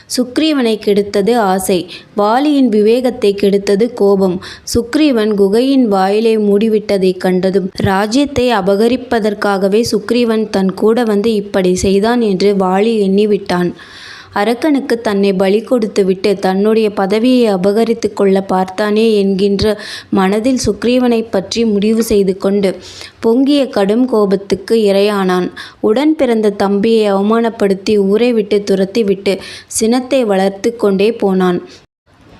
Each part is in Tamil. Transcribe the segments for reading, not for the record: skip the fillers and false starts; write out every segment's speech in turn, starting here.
சுக்ரீவனை கெடுத்தது ஆசை, வாலியின் விவேகத்தை கெடுத்தது கோபம். சுக்ரீவன் குகையின் வாயிலை மூடிவிட்டதைக் கண்டதும் ராஜ்யத்தை அபகரிப்பதற்காகவே சுக்ரீவன் தன் கூட வந்து இப்படி செய்தான் என்று வாலி எண்ணிவிட்டான். அரக்கனுக்கு தன்னை பலி கொடுத்துவிட்டு தன்னுடைய பதவியை அபகரித்து கொள்ள பார்த்தானே என்கின்ற மனதில் சுக்ரீவனை பற்றி முடிவு செய்து கொண்டு பொங்கிய கடும் கோபத்துக்கு இரையானான். உடன் பிறந்த தம்பியை அவமானப்படுத்தி ஊரை விட்டு துரத்திவிட்டு சினத்தை வளர்த்து கொண்டே போனான்.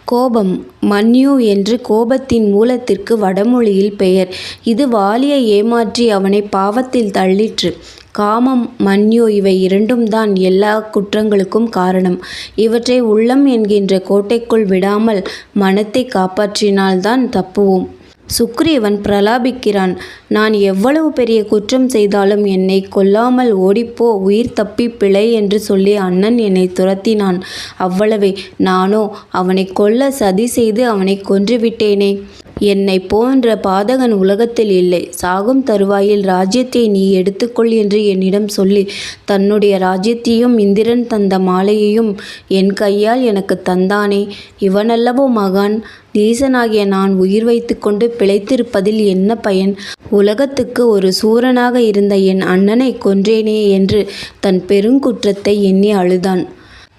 கோபம் மன்யு என்று கோபத்தின் மூலத்திற்கு வடமொழியில் பெயர். இது வாலியை ஏமாற்றி அவனை பாவத்தில் தள்ளிற்று. காமம், மன்யு இவை இரண்டும் தான் எல்லா குற்றங்களுக்கும் காரணம். இவற்றை உள்ளம் என்கின்ற கோட்டைக்குள் விடாமல் மனத்தை காப்பாற்றினால்தான் தப்புவோம். சுக்ரீவன் பிரலாபிக்கிறான். நான் எவ்வளவு பெரிய குற்றம் செய்தாலும் என்னை கொல்லாமல் ஓடிப்போ, உயிர் தப்பி பிழை என்று சொல்லி அண்ணன் என்னை துரத்தினான். அவ்வளவே. நானோ அவனை கொல்ல சதி செய்து அவனை கொன்றுவிட்டேனே. என்னை போன்ற பாதகன் உலகத்தில் இல்லை. சாகும் தருவாயில் ராஜ்யத்தை நீ எடுத்துக்கொள் என்று என்னிடம் சொல்லி தன்னுடைய ராஜ்யத்தையும் இந்திரன் தந்த மாலையையும் என் கையால் எனக்கு தந்தானே. இவனல்லவோ மகான். நீசனாகிய நான் உயிர் வைத்து கொண்டு பிழைத்திருப்பதில் என்ன பயன்? உலகத்துக்கு ஒரு சூரனாக இருந்த என் அண்ணனை கொன்றேனே என்று தன் பெருங்குற்றத்தை எண்ணி அழுதான்.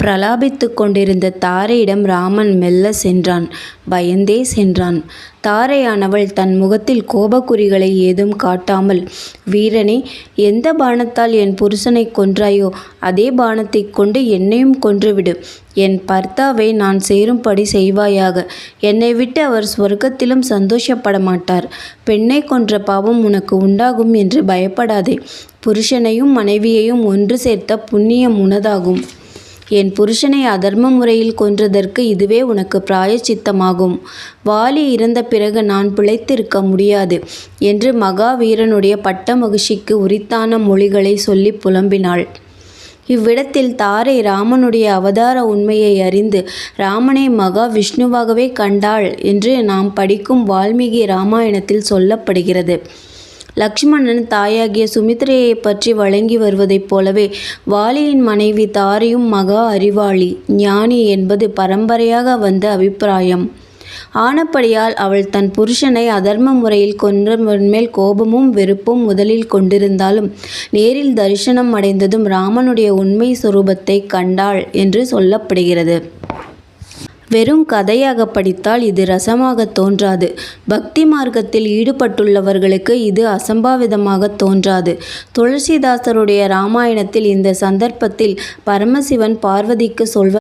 பிரலாபித்து கொண்டிருந்த தாரையிடம் ராமன் மெல்ல சென்றான். பயந்தே சென்றான். தாரையானவள் தன் முகத்தில் கோபக்குறிகளை ஏதும் காட்டாமல், வீரனே, எந்த பாணத்தால் என் புருஷனை கொன்றாயோ அதே பாணத்தை கொண்டு என்னையும் கொன்றுவிடு. என் பர்த்தாவை நான் சேரும்படி செய்வாயாக. என்னை விட்டு அவர் சொர்க்கத்திலும் சந்தோஷப்பட மாட்டார். பெண்ணை கொன்ற பாவம் உனக்கு உண்டாகும் என்று பயப்படாதே. புருஷனையும் மனைவியையும் ஒன்று சேர்த்த புண்ணியம் உனதாகும். என் புருஷனை அதர்ம முறையில் கொன்றதற்கு இதுவே உனக்கு பிராயச்சித்தமாகும். வாலி இறந்த பிறகு நான் பிழைத்திருக்க முடியாது என்று மகாவீரனுடைய பட்ட மகிழ்ச்சிக்கு உரித்தான மொழிகளை சொல்லி புலம்பினாள். இவ்விடத்தில் தாரை ராமனுடைய அவதார உண்மையை அறிந்து ராமனை மகா விஷ்ணுவாகவே கண்டாள் என்று நாம் படிக்கும் வால்மீகி ராமாயணத்தில் சொல்லப்படுகிறது. லக்ஷ்மணன் தாயாகிய சுமித்திரையை பற்றி வழங்கி வருவதைப் போலவே வாலியின் மனைவி தாரையும் மகா அறிவாளி, ஞானி என்பது பரம்பரையாக வந்த அபிப்பிராயம். ஆனப்படியால் அவள் தன் புருஷனை அதர்ம முறையில் கொன்றவன் மேல் கோபமும் வெறுப்பும் முதலில் கொண்டிருந்தாலும் நேரில் தரிசனம் அடைந்ததும் ராமனுடைய உண்மை சொரூபத்தை கண்டாள் என்று சொல்லப்படுகிறது. வெறும் கதையாக படித்தால் இது ரசமாக தோன்றாது. பக்தி மார்க்கத்தில் ஈடுபட்டுள்ளவர்களுக்கு இது அசம்பாவிதமாக தோன்றாது. துளசிதாசருடைய ராமாயணத்தில் இந்த சந்தர்ப்பத்தில் பரமசிவன் பார்வதிக்கு சொல்வ